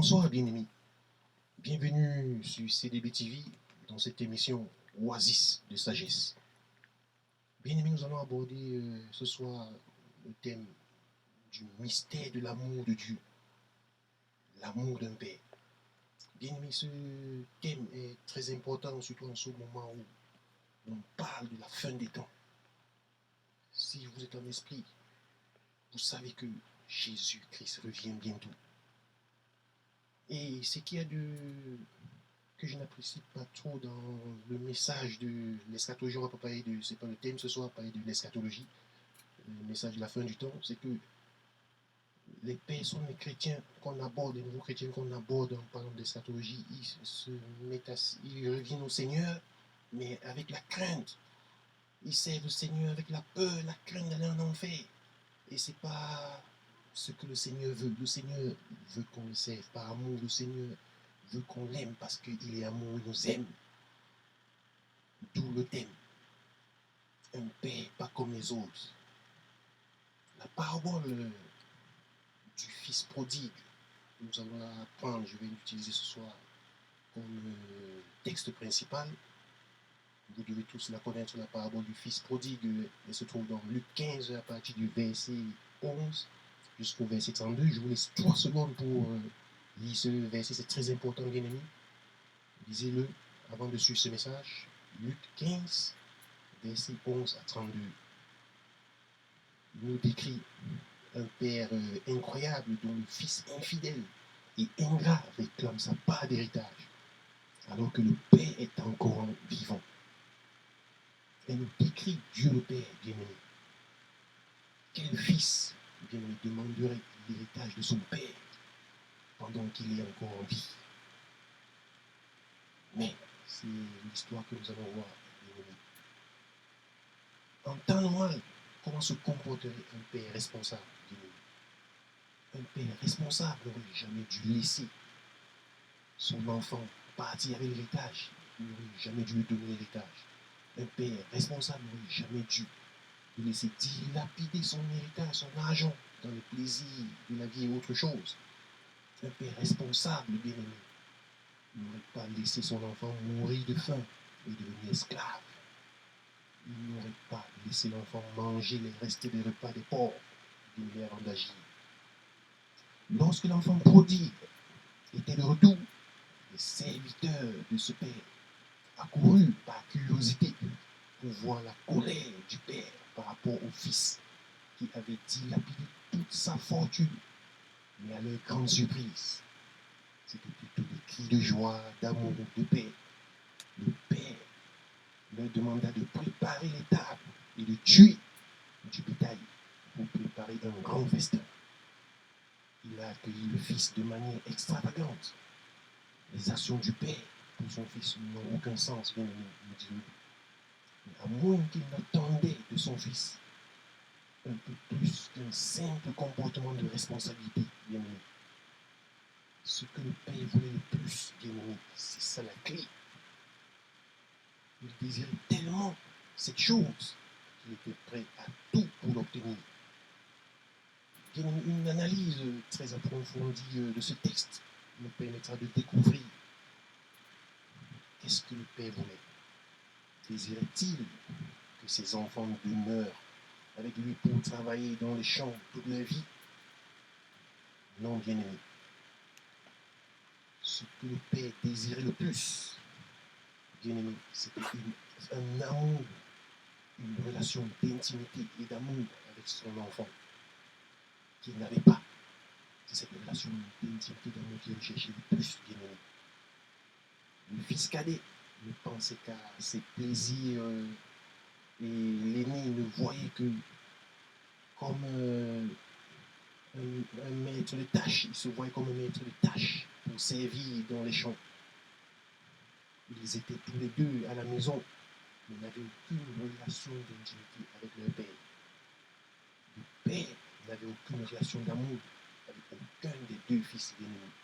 Bonsoir bien-aimés, bienvenue sur CDB TV dans cette émission Oasis de sagesse. Bien-aimés, nous allons aborder ce soir le thème du mystère de l'amour de Dieu, l'amour d'un père. Bien-aimés, ce thème est très important, surtout en ce moment où on parle de la fin des temps. Si vous êtes en esprit, vous savez que Jésus-Christ revient bientôt. Et ce qu'il y a que je n'apprécie pas trop dans le message de l'eschatologie, on va pas parler de, c'est pas le thème ce soir, parler de l'eschatologie, le message de la fin du temps, c'est que les personnes, les chrétiens qu'on aborde, les nouveaux chrétiens qu'on aborde en parlant d'eschatologie, ils reviennent au Seigneur, mais avec la crainte. Ils servent le Seigneur avec la peur, la crainte d'aller en enfer. Et c'est pas ce que le Seigneur veut. Le Seigneur veut qu'on le serve par amour. Le Seigneur veut qu'on l'aime parce qu'il est amour, il nous aime. D'où le thème. Un père pas comme les autres. La parabole du fils prodigue, nous allons la prendre, je vais l'utiliser ce soir comme texte principal. Vous devez tous la connaître, la parabole du fils prodigue. Elle se trouve dans Luc 15 à partir du verset 11 jusqu'au verset 32. Je vous laisse 3 secondes pour lire ce verset, c'est très important, bien aimé. Lisez-le avant de suivre ce message. Luc 15, verset 11 à 32. Il nous décrit un père incroyable dont le fils infidèle et ingrat réclame sa part d'héritage, alors que le père est encore vivant. Elle nous décrit Dieu le Père, bien-aimé. Quel fils, bien-aimé, demanderait l'héritage de son père pendant qu'il est encore en vie? Mais c'est l'histoire que nous allons voir, bien-aimé. En temps normal, comment se comporterait un père responsable, bien-aimé? Un père responsable n'aurait jamais dû laisser son enfant partir avec l'héritage. Il n'aurait jamais dû lui donner l'héritage. Un père responsable n'aurait jamais dû lui laisser dilapider son héritage, son argent, dans les plaisirs de la vie et autre chose. Un père responsable, bien-aimé, n'aurait pas laissé son enfant mourir de faim et devenir esclave. Il n'aurait pas laissé l'enfant manger les restes des repas des pauvres d'une mère avant d'agir. Lorsque l'enfant prodigue était de retour, les serviteurs de ce père accoururent par curiosité pour voir la colère du père par rapport au fils qui avait dilapidé toute sa fortune. Mais à leur grande surprise, c'était plutôt des cris de joie, d'amour, de paix. Le père leur demanda de préparer les tables et de tuer du bétail pour préparer un grand festin. Il a accueilli le fils de manière extravagante. Les actions du père pour son fils n'ont aucun sens, bien aimé, nous dit-on. À moins qu'il n'attendait de son fils un peu plus qu'un simple comportement de responsabilité, bien aimé. Ce que le père voulait le plus, bien aimé, c'est ça la clé. Il désirait tellement cette chose qu'il était prêt à tout pour l'obtenir. Bien aimé, une analyse très approfondie de ce texte nous permettra de découvrir qu'est-ce que le père voulait. Désirait-il que ses enfants demeurent avec lui pour travailler dans les champs toute leur vie? Non, bien aimé. Ce que le père désirait le plus, bien aimé, c'était un amour, une relation d'intimité et d'amour avec son enfant qu'il n'avait pas. C'est cette relation d'intimité et d'amour qu'il cherchait le plus, bien aimé. Le fils cadet ne pensait qu'à ses plaisirs et l'aîné ne voyait que comme un maître de tâche. Il se voyait comme un maître de tâche pour servir dans les champs. Ils étaient tous les deux à la maison, mais n'avaient aucune relation d'intimité avec leur père. Le père n'avait aucune relation d'amour avec aucun des deux fils bien-aimés.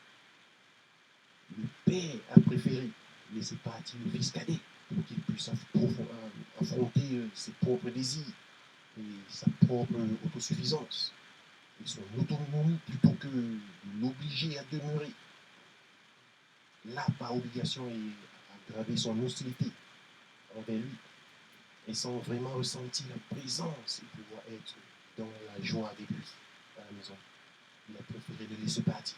Le père a préféré laisser partir le fils cadet pour qu'il puisse affronter ses propres désirs et sa propre autosuffisance et son autonomie plutôt que de l'obliger à demeurer là, par obligation, et aggraver son hostilité envers lui, et sans vraiment ressentir la présence et pouvoir être dans la joie avec lui à la maison. Il a préféré le laisser partir.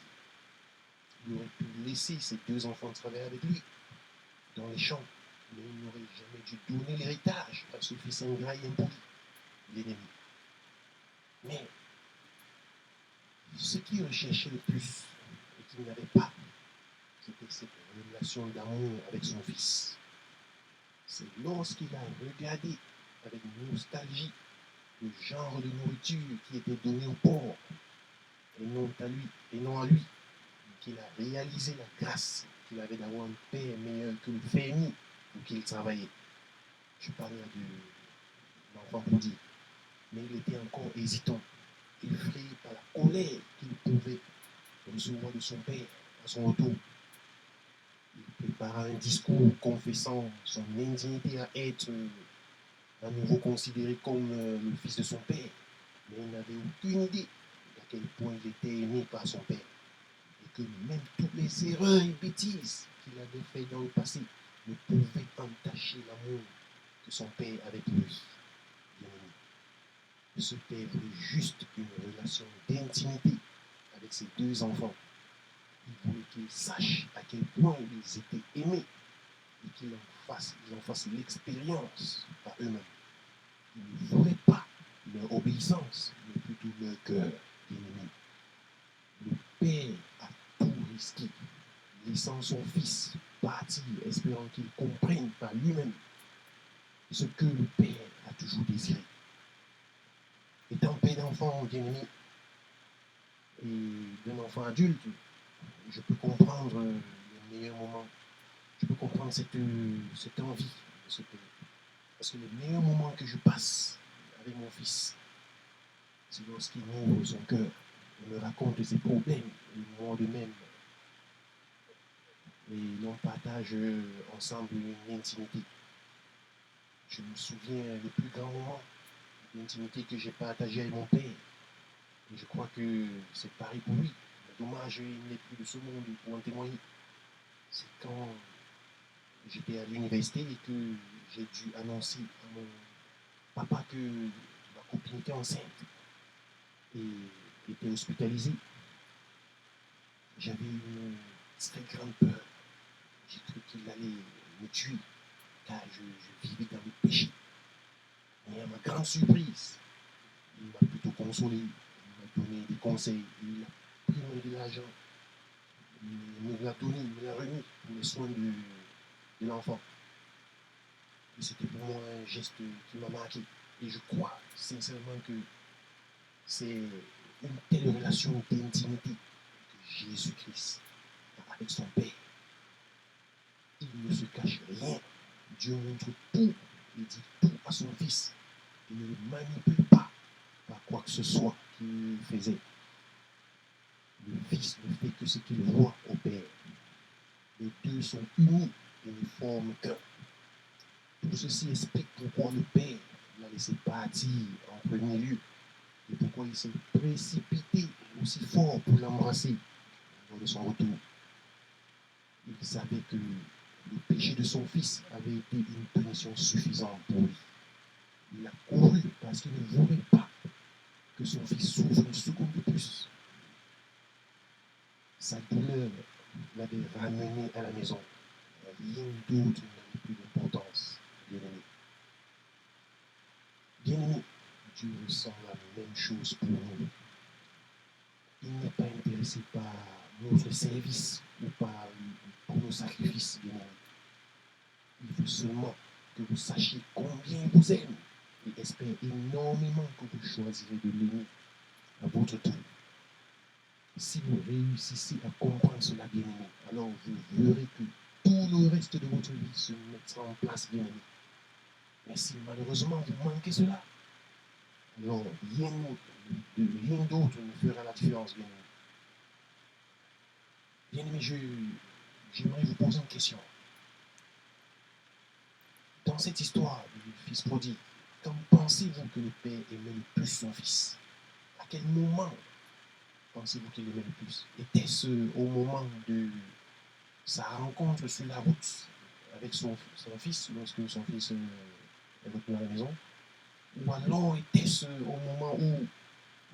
Il aurait pu laisser ses 2 enfants travailler avec lui dans les champs, mais il n'aurait jamais dû donner l'héritage à ce fils ingrat et impoli, l'ennemi. Mais ce qu'il recherchait le plus et qu'il n'avait pas, c'était cette relation d'amour avec son fils. C'est lorsqu'il a regardé avec nostalgie le genre de nourriture qui était donné au pauvre et non à lui, qu'il a réalisé la grâce qu'il avait d'avoir un père meilleur que le fermier pour qui il travaillait. Je parle de l'enfant prodigue, mais il était encore hésitant, effrayé par la colère qu'il pouvait recevoir de son père à son retour. Il prépara un discours confessant son indignité à être à nouveau considéré comme le fils de son père, mais il n'avait aucune idée d'à quel point il était aimé par son père, et que même toutes les erreurs et bêtises qu'il avait faites dans le passé ne pouvaient entacher l'amour que son père avait pour lui. Ce père voulait juste une relation d'intimité avec ses 2 enfants. Il voulait qu'ils sachent à quel point ils étaient aimés et qu'ils en fassent l'expérience par eux-mêmes. Il ne voulait pas leur obéissance, mais plutôt leur cœur bien-aimé. Le père a tout risqué, laissant son fils partir, espérant qu'il comprenne par lui-même ce que le père a toujours désiré. Étant père d'enfant bien-aimé et d'un enfant adulte, je peux comprendre les meilleurs moments. Je peux comprendre cette envie de ce père. Parce que les meilleurs moments que je passe avec mon fils, c'est lorsqu'il m'ouvre son cœur et me raconte ses problèmes, et moi de même. Et l'on partage ensemble une intimité. Je me souviens des plus grands moments d'intimité que j'ai partagé avec mon père. Et je crois que c'est pareil pour lui. Dommage, il n'est plus de ce monde pour en témoigner. C'est quand j'étais à l'université et que j'ai dû annoncer à mon papa que ma copine était enceinte et était hospitalisée. J'avais une très grande peur. J'ai cru qu'il allait me tuer car je vivais dans le péché. Mais à ma grande surprise, il m'a plutôt consolé, il m'a donné des conseils, il a pris de l'argent, il me l'a donné, il me l'a remis pour les soins de l'enfant. Et c'était pour moi un geste qui m'a marqué. Et je crois sincèrement que c'est une telle relation d'intimité que Jésus-Christ a avec son Père. Il ne se cache rien. Dieu montre tout et dit tout à son Fils. Il ne le manipule pas par quoi que ce soit qu'il faisait. Le Fils ne fait que ce qu'il voit au Père. Les 2 sont unis et ne forment qu'un. Tout ceci explique pourquoi le Père l'a laissé partir en premier lieu et pourquoi il s'est précipité aussi fort pour l'embrasser lors de son retour. Il savait que le péché de son fils avait été une punition suffisante pour lui. Il a couru parce qu'il ne voulait pas que son fils souffre une seconde de plus. Sa douleur l'avait ramené à la maison. Rien d'autre n'avait plus d'importance, bien-aimé. Bien-aimé, Dieu ressent la même chose pour nous. Il n'est pas intéressé par notre service ou par nos sacrifices, bien-aimé. Il veut seulement que vous sachiez combien il vous aime et espère énormément que vous choisirez de l'aimer à votre tour. Si vous réussissez à comprendre cela, bien-aimé, alors vous verrez que tout le reste de votre vie se mettra en place, bien-aimé. Mais si malheureusement vous manquez cela, alors rien d'autre ne fera la différence, bien-aimé. Bien-aimé, j'aimerais vous poser une question. Dans cette histoire du fils prodigue, quand pensez-vous que le père aimait le plus son fils? À quel moment pensez-vous qu'il aimait le plus? Était-ce au moment de sa rencontre sur la route avec son fils, lorsque son fils est retourné à la maison, ou alors était-ce au moment où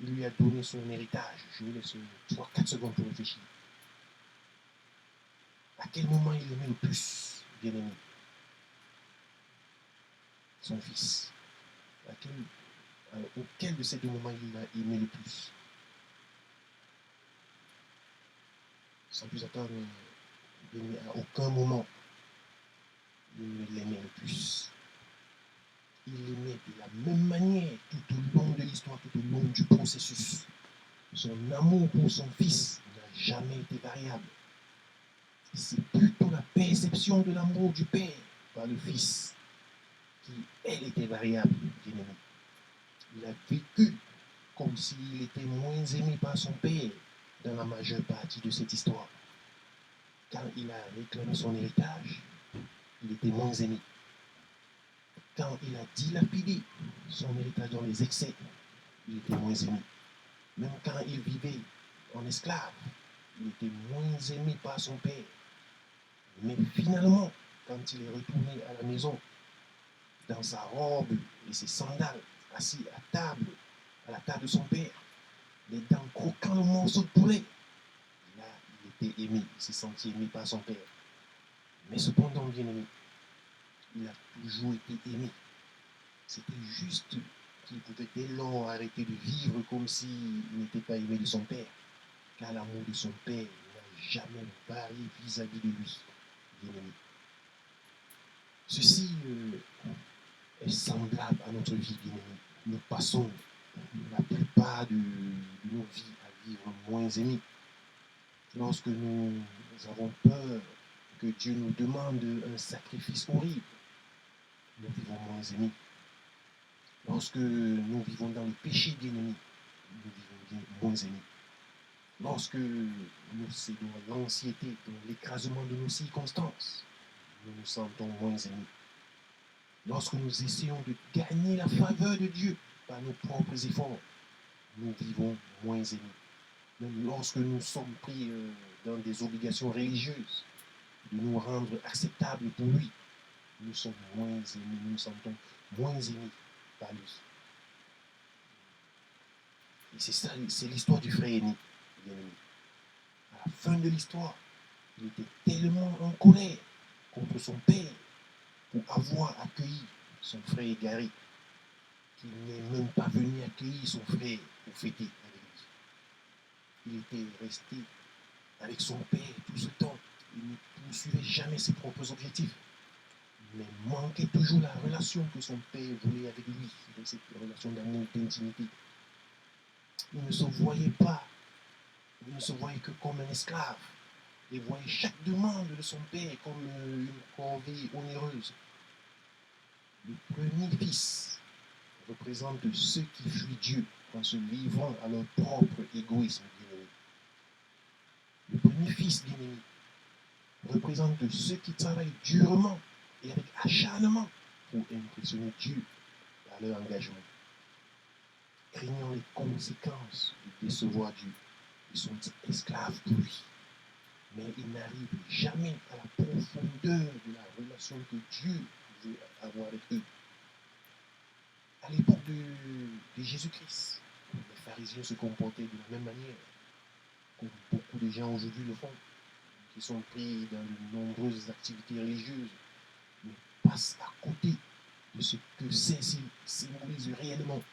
il lui a donné son héritage? Je vous laisse 3-4 secondes pour réfléchir. À quel moment il aimait le plus, bien-aimé, son fils? Auquel de ces deux moments il a aimé le plus? Sans plus attendre, bien-aimé, à aucun moment il ne l'aimait le plus. Il l'aimait de la même manière tout au long de l'histoire, tout au long du processus. Son amour pour son fils n'a jamais été variable. C'est plutôt la perception de l'amour du père par le fils qui, elle, était variable, bien-aimé. Il a vécu comme s'il était moins aimé par son père dans la majeure partie de cette histoire. Quand il a réclamé son héritage, il était moins aimé. Quand il a dilapidé son héritage dans les excès, il était moins aimé. Même quand il vivait en esclave, il était moins aimé par son père. Mais finalement, quand il est retourné à la maison, dans sa robe et ses sandales, assis à la table de son père, les dents croquant le morceau de poulet, là, il était aimé, il s'est senti aimé par son père. Mais cependant, bien aimé, il a toujours été aimé. C'était juste qu'il pouvait dès lors arrêter de vivre comme s'il n'était pas aimé de son père, car l'amour de son père n'a jamais varié vis-à-vis de lui, bien aimé. Ceci est semblable à notre vie, bien aimé. Nous passons la plupart de nos vies à vivre moins aimés. Lorsque nous avons peur que Dieu nous demande un sacrifice horrible, nous vivons moins aimés. Lorsque nous vivons dans le péché, bien aimé, nous vivons moins aimés. Lorsque nous cédons à l'anxiété, dans l'écrasement de nos circonstances, nous nous sentons moins aimés. Lorsque nous essayons de gagner la faveur de Dieu par nos propres efforts, nous vivons moins aimés. Même lorsque nous sommes pris dans des obligations religieuses, de nous rendre acceptables pour lui, nous sommes moins aimés, nous nous sentons moins aimés par lui. Et c'est ça, c'est l'histoire du frère aîné, bien aimé. À la fin de l'histoire, il était tellement en colère contre son père pour avoir accueilli son frère égaré qu'il n'est même pas venu accueillir son frère pour fêter avec lui. Il était resté avec son père tout ce temps. Il ne poursuivait jamais ses propres objectifs, mais manquait toujours la relation que son père voulait avec lui, cette relation d'amour, d'intimité. Il ne se voyait pas, il ne se voyait que comme un esclave, et voyait chaque demande de son père comme une corvée onéreuse. Le premier fils représente ceux qui fuient Dieu en se livrant à leur propre égoïsme, bien-aimé. Le premier fils, bien-aimé, représente ceux qui travaillent durement et avec acharnement pour impressionner Dieu par leur engagement. Craignant les conséquences de décevoir Dieu, ils sont esclaves pour lui. Mais ils n'arrivent jamais à la profondeur de la relation que Dieu veut avoir avec eux. À l'époque de Jésus-Christ, les pharisiens se comportaient de la même manière, comme beaucoup de gens aujourd'hui le font, qui sont pris dans de nombreuses activités religieuses, mais passent à côté de ce que celle-ci symbolise réellement,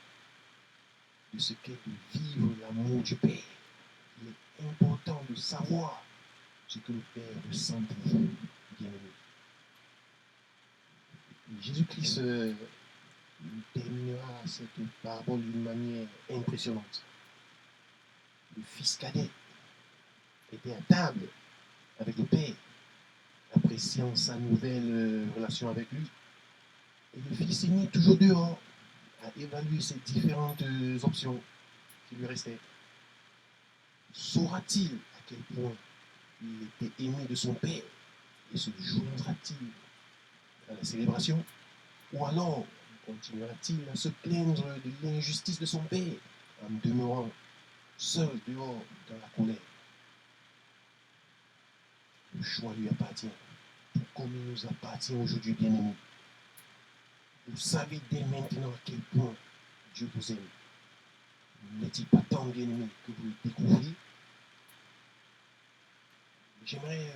de ce qu'est de vivre l'amour du Père. Il est important de savoir ce que le Père ressent pour vous, bien-aimés. Jésus-Christ terminera cette parabole d'une manière impressionnante. Le fils cadet était à table avec le Père, appréciant sa nouvelle relation avec lui. Et le fils aîné, toujours dehors, à évaluer ces différentes options qui lui restaient. Saura-t-il à quel point il était aimé de son père et se joindra-t-il à la célébration? Ou alors continuera-t-il à se plaindre de l'injustice de son père en demeurant seul dehors dans la colère? Le choix lui appartient. Tout comme il nous appartient aujourd'hui, bien-aimés. Vous savez dès maintenant à quel point Dieu vous aime. N'est-il pas temps, bien-aimés, que vous le découvriez? J'aimerais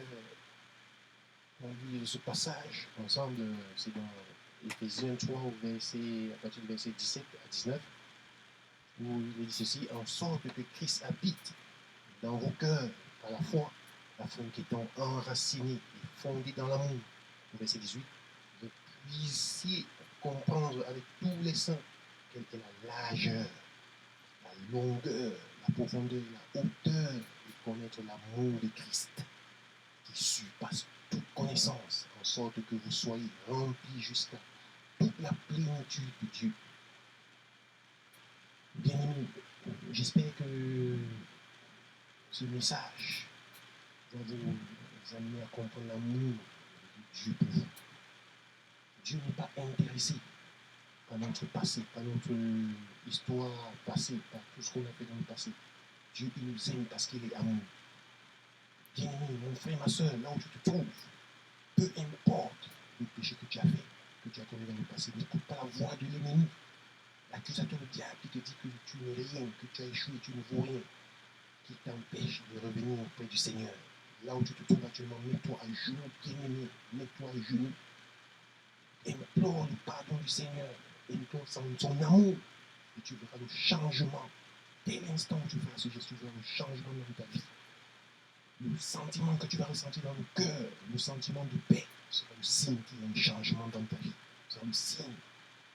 lire ce passage ensemble. C'est dans Éphésiens 3, à partir du verset 17 à 19, où il dit ceci: en sorte que Christ habite dans vos cœurs par la foi, afin qu'étant enracinés et fondés dans l'amour, verset 18, vous puissiez comprendre avec tous les saints quelle est la largeur, la longueur, la profondeur, la hauteur, et connaître l'amour de Christ qui surpasse toute connaissance, en sorte que vous soyez remplis jusqu'à toute la plénitude de Dieu. Bien-aimés, j'espère que ce message va vous amener à comprendre l'amour de Dieu pour vous. Dieu n'est pas intéressé par notre passé, par notre histoire passée, par tout ce qu'on a fait dans le passé. Dieu, il nous aime parce qu'il est amour. Bien-aimé, mon frère, ma soeur, là où tu te trouves, peu importe le péché que tu as fait, que tu as commis dans le passé, n'écoute pas la voix de l'ennemi, l'accusateur, le diable qui te dit que tu n'es rien, que tu as échoué, tu ne vaux rien, qui t'empêche de revenir auprès du Seigneur. Là où tu te trouves actuellement, mets-toi à genoux, bien-aimé, mets-toi à genoux, implore le pardon du Seigneur, implore son amour, et tu verras le changement. Dès l'instant où tu feras ce geste, tu verras le changement dans ta vie. Le sentiment que tu vas ressentir dans le cœur, le sentiment de paix, sera le signe qu'il y a un changement dans ta vie. C'est le signe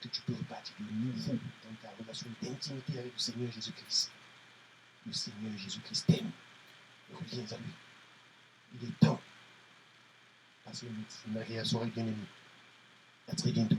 que tu peux repartir de nouveau dans ta relation d'intimité avec le Seigneur Jésus-Christ. Le Seigneur Jésus-Christ t'aime. Reviens à lui. Il est temps. Passez une agréable soirée, bien-aimé. À très bientôt.